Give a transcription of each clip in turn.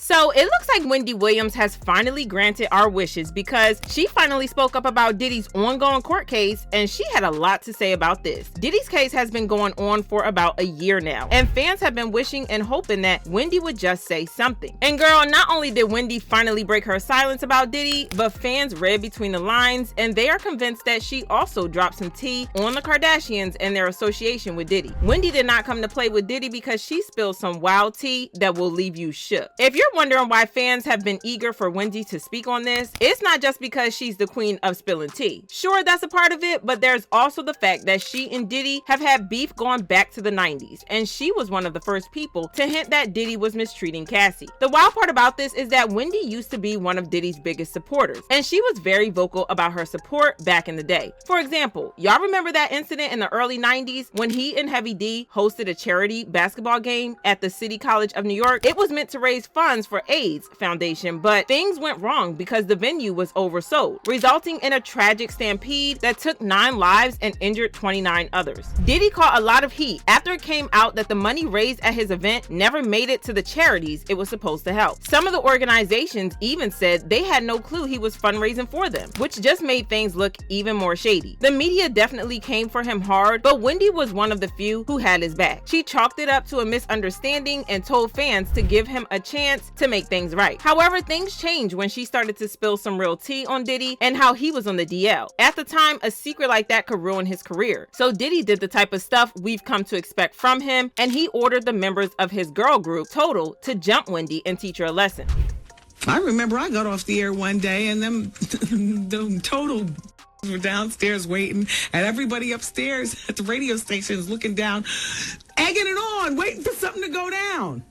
So it looks like Wendy Williams has finally granted our wishes because she finally spoke up about Diddy's ongoing court case, and she had a lot to say about this. Diddy's case has been going on for about a year now, and fans have been wishing and hoping that Wendy would just say something. And girl, not only did Wendy finally break her silence about Diddy, but fans read between the lines, and they are convinced that she also dropped some tea on the Kardashians and their association with Diddy. Wendy did not come to play with Diddy because she spilled some wild tea that will leave you shook. If you're wondering why fans have been eager for Wendy to speak on this, it's not just because she's the queen of spilling tea. Sure, that's a part of it, but there's also the fact that she and Diddy have had beef going back to the 90s, and she was one of the first people to hint that Diddy was mistreating Cassie. The wild part about this is that Wendy used to be one of Diddy's biggest supporters, and she was very vocal about her support back in the day. For example, y'all remember that incident in the early 90s when he and Heavy D hosted a charity basketball game at the City College of New York? It was meant to raise funds for AIDS Foundation, but things went wrong because the venue was oversold, resulting in a tragic stampede that took 9 lives and injured 29 others. Diddy caught a lot of heat after it came out that the money raised at his event never made it to the charities it was supposed to help. Some of the organizations even said they had no clue he was fundraising for them, which just made things look even more shady. The media definitely came for him hard, but Wendy was one of the few who had his back. She chalked it up to a misunderstanding and told fans to give him a chance to make things right. However, things changed when she started to spill some real tea on Diddy and how he was on the DL. At the time, a secret like that could ruin his career. So Diddy did the type of stuff we've come to expect from him, and he ordered the members of his girl group, Total, to jump Wendy and teach her a lesson. I remember I got off the air one day and them Total were downstairs waiting, and everybody upstairs at the radio station is looking down, egging it on, waiting for something to go down.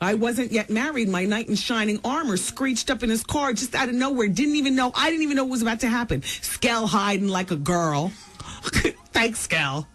I wasn't yet married. My knight in shining armor screeched up in his car just out of nowhere. I didn't even know what was about to happen. Skell hiding like a girl. Thanks, Skell.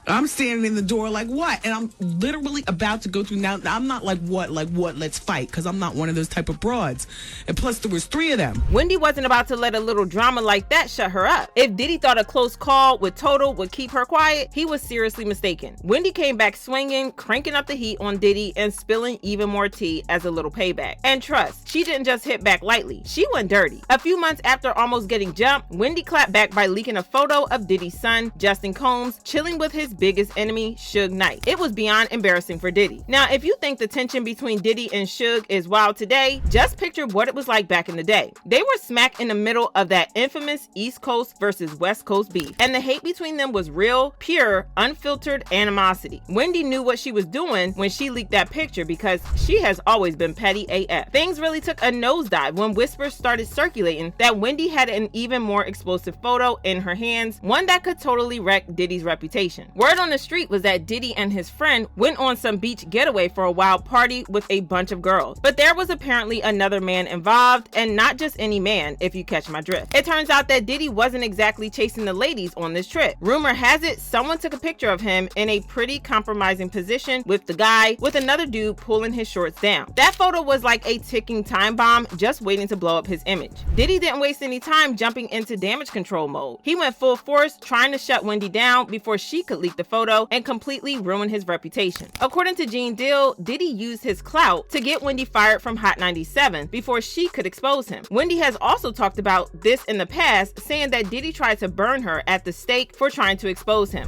I'm standing in the door like, what? And I'm literally about to go through. Now, I'm not like, what, let's fight, because I'm not one of those type of broads. And plus, there was 3 of them. Wendy wasn't about to let a little drama like that shut her up. If Diddy thought a close call with Total would keep her quiet, he was seriously mistaken. Wendy came back swinging, cranking up the heat on Diddy and spilling even more tea as a little payback. And trust, she didn't just hit back lightly. She went dirty. A few months after almost getting jumped, Wendy clapped back by leaking a photo of Diddy's son, Justin Combs, chilling with his biggest enemy, Suge Knight. It was beyond embarrassing for Diddy. Now, if you think the tension between Diddy and Suge is wild today, just picture what it was like back in the day. They were smack in the middle of that infamous East Coast versus West Coast beef, and the hate between them was real, pure, unfiltered animosity. Wendy knew what she was doing when she leaked that picture because she has always been petty AF. Things really took a nosedive when whispers started circulating that Wendy had an even more explosive photo in her hands, one that could totally wreck Diddy's reputation. Word on the street was that Diddy and his friend went on some beach getaway for a wild party with a bunch of girls, but there was apparently another man involved, and not just any man, if you catch my drift. It turns out that Diddy wasn't exactly chasing the ladies on this trip. Rumor has it someone took a picture of him in a pretty compromising position with the guy, with another dude pulling his shorts down. That photo was like a ticking time bomb just waiting to blow up his image. Diddy didn't waste any time jumping into damage control mode. He went full force trying to shut Wendy down before she could leak the photo and completely ruin his reputation. According to Gene Deal, Diddy used his clout to get Wendy fired from Hot 97 before she could expose him. Wendy has also talked about this in the past, saying that Diddy tried to burn her at the stake for trying to expose him.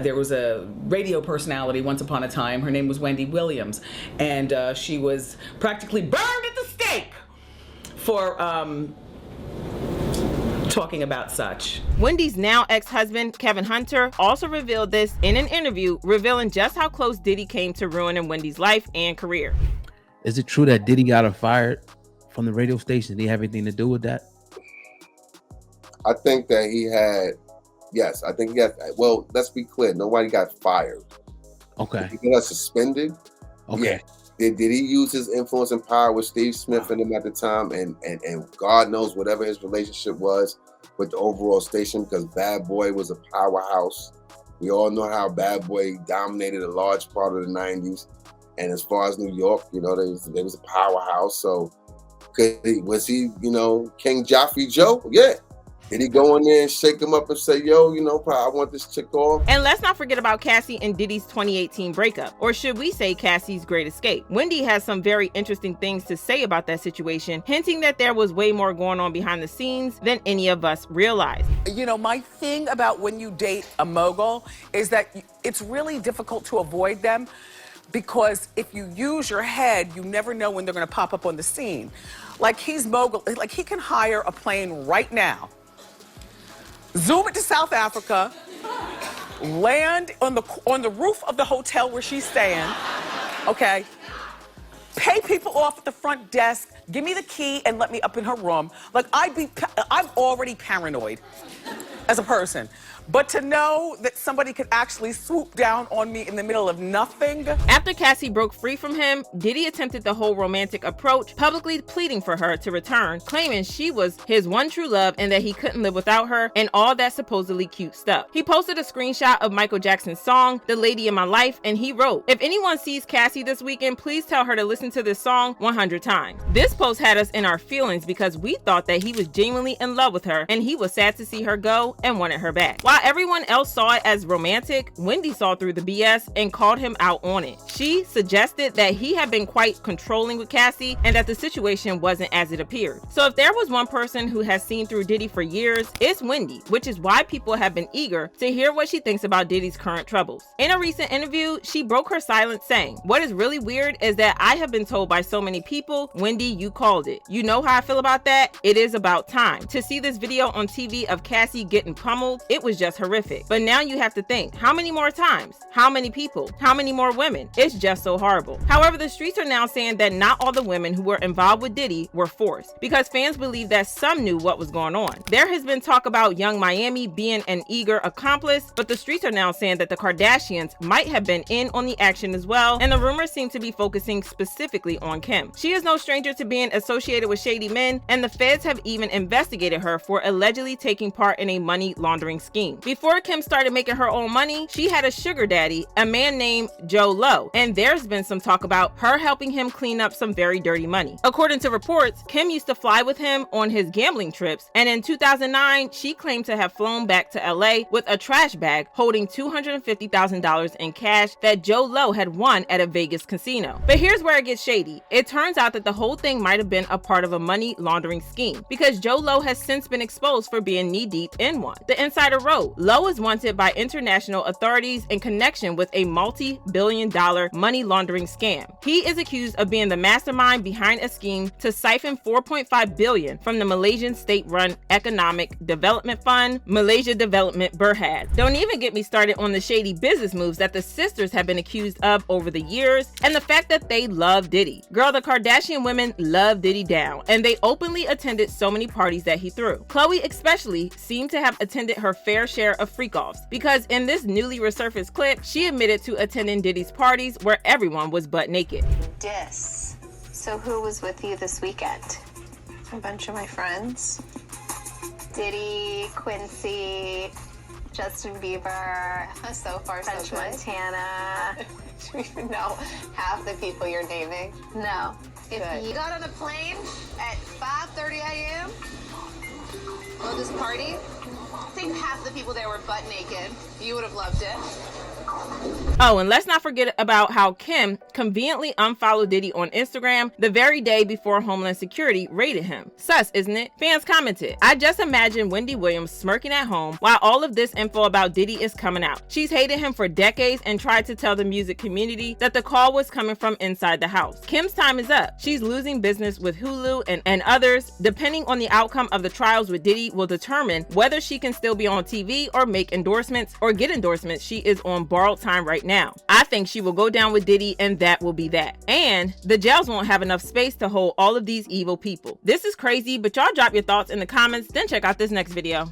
There was a radio personality once upon a time. Her name was Wendy Williams, and she was practically burned at the stake for talking about such. Wendy's now ex-husband, Kevin Hunter, also revealed this in an interview, revealing just how close Diddy came to ruining Wendy's life and career. Is it true that Diddy got her fired from the radio station? Did he have anything to do with that? I think that he had, yes, I think he had, well, let's be clear, nobody got fired. Okay. He got suspended. Okay. Yeah. Did he use his influence and power with Steve Smith and him at the time, and God knows whatever his relationship was with the overall station, because Bad Boy was a powerhouse. We all know how Bad Boy dominated a large part of the 90s. And as far as New York, you know, there was a powerhouse. So was he, you know, King Joffrey Joe? Yeah. Did he go in there and shake him up and say, yo, you know, I want this chick off? And let's not forget about Cassie and Diddy's 2018 breakup, or should we say Cassie's great escape. Wendy has some very interesting things to say about that situation, hinting that there was way more going on behind the scenes than any of us realized. You know, my thing about when you date a mogul is that it's really difficult to avoid them, because if you use your head, you never know when they're gonna pop up on the scene. Like, he's mogul, like he can hire a plane right now, zoom it to South Africa, land on the roof of the hotel where she's staying, okay? Pay people off at the front desk, give me the key and let me up in her room. Like, I'm already paranoid as a person. But to know that somebody could actually swoop down on me in the middle of nothing. After Cassie broke free from him, Diddy attempted the whole romantic approach, publicly pleading for her to return, claiming she was his one true love and that he couldn't live without her, and all that supposedly cute stuff. He posted a screenshot of Michael Jackson's song, The Lady in My Life, and he wrote, "If anyone sees Cassie this weekend, please tell her to listen to this song 100 times. This post had us in our feelings because we thought that he was genuinely in love with her, and he was sad to see her go and wanted her back." While everyone else saw it as romantic, Wendy saw through the BS and called him out on it. She suggested that he had been quite controlling with Cassie and that the situation wasn't as it appeared. So if there was one person who has seen through Diddy for years, it's Wendy, which is why people have been eager to hear what she thinks about Diddy's current troubles. In a recent interview, she broke her silence saying, "What is really weird is that I have been told by so many people, Wendy, you called it. You know how I feel about that? It is about time. To see this video on TV of Cassie getting pummeled, it was just horrific. But now you have to think, how many more times? How many people? How many more women? It's just so horrible." However, the streets are now saying that not all the women who were involved with Diddy were forced, because fans believe that some knew what was going on. There has been talk about Young Miami being an eager accomplice, but the streets are now saying that the Kardashians might have been in on the action as well, and the rumors seem to be focusing specifically on Kim. She is no stranger to being associated with shady men, and the feds have even investigated her for allegedly taking part in a money laundering scheme. Before Kim started making her own money, she had a sugar daddy, a man named Joe Lowe, and there's been some talk about her helping him clean up some very dirty money. According to reports, Kim used to fly with him on his gambling trips, and in 2009, she claimed to have flown back to LA with a trash bag holding $250,000 in cash that Joe Lowe had won at a Vegas casino. But here's where it gets shady. It turns out that the whole thing might have been a part of a money laundering scheme, because Joe Lowe has since been exposed for being knee-deep in one. The insider wrote, "Lowe is wanted by international authorities in connection with a multi-billion-dollar money laundering scam. He is accused of being the mastermind behind a scheme to siphon $4.5 billion from the Malaysian state-run Economic Development Fund, Malaysia Development Berhad." Don't even get me started on the shady business moves that the sisters have been accused of over the years, and the fact that they love Diddy. Girl, the Kardashian women love Diddy down, and they openly attended so many parties that he threw. Khloe especially seemed to have attended her fair share of freak-offs, because in this newly resurfaced clip, she admitted to attending Diddy's parties where everyone was butt naked. So who was with you this weekend? A bunch of my friends. Diddy, Quincy, Justin Bieber, So far, so French good. Montana. Do you even know half the people you're naming? No. If you got on a plane at 5:30 a.m. for this party, I think half the people there were butt naked. You would have loved it. Oh, and let's not forget about how Kim conveniently unfollowed Diddy on Instagram the very day before Homeland Security raided him. Sus, isn't it? Fans commented, "I just imagine Wendy Williams smirking at home while all of this info about Diddy is coming out. She's hated him for decades and tried to tell the music community that the call was coming from inside the house. Kim's time is up. She's losing business with Hulu and others. Depending on the outcome of the trials with Diddy will determine whether she can still be on TV or make endorsements or get endorsements. She is on borrowed time right now. I think she will go down with Diddy and that will be that. And the jails won't have enough space to hold all of these evil people." This is crazy, but y'all drop your thoughts in the comments, then check out this next video.